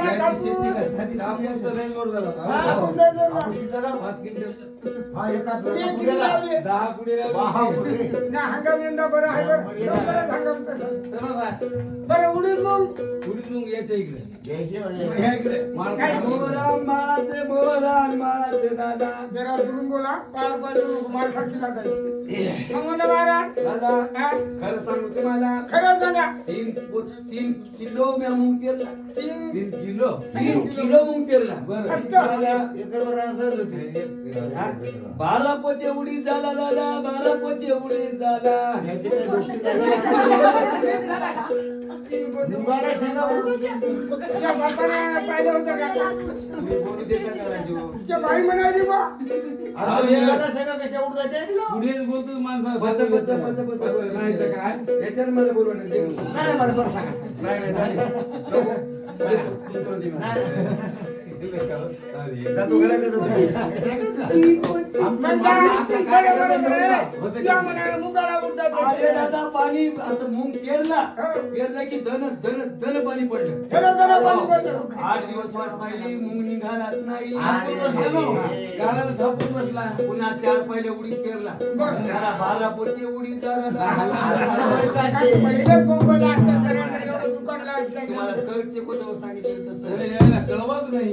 झाला कापूस. कापूस तर लय लोड झाला. कापूस लय जोर झाला. 5 क्विंटल. हा एका पुढे किती लावले? 10 पुढे लावली. ना हंगाम यंदा बरं आहे बरं. लवकरच हंगाम तसं. तसंच आहे. बरं उडीद मग उडीद मूग यायचं इकडे. घ्यायची म्हणजे. या इकडे. माल काय? मोहराम माळाचे मोहराम माळाचे दादा. जरा दुरून बोला पाळ बाजू मार खाशीला जाईल. मग म्हणलं महाराज दादा हा? खरं सांगू तुम्हाला खरं सांगा 3 किलो मी मूग पेरला. 3 3 किलो मूग पेरला. बरं फक्त? दादा, एकरभर असं होते. हा? 12 पोते उडीद झाला दादा. 12 पोते उडीद झाला. घ्यायची काय डोक्यात नाही. निंबाला शेंगा उडवायच्या. तुझ्या बापाने पाहिलं होतं का? तुम्ही बोलू देता का राजू? तुझ्या बाई म्हणाली बा अरे निंबाला शेंगा कशा उडवायच्या आहे तिला? पुढेच बोलतो माणसाला. बच. नाही तर काय याच्यावर मला बोलवणं नाही नाही, बरं बरं सांगा. नाही नको. देतो ती मला. जातो घराकडे जातो तुझ्या म्हणाला मुगाला उडतात अरे दादा पाणी असं मूग पेरला की धन धन धन पाणी पडलं. धन धन पाणी पडलं. 8 दिवस वाट पाहिली मूग निघालाच नाही. गाड्याला थापून बसला. पुन्हा 4 पहिले उडीद पेरला. जरा 12 पोते उडीद झाला. पहिले बोंबला असतं सरांकडे एवढं दुकान लावायचं काय तुम्हाला कळते कोणतं सांगितलं तसं. कळवत नाही.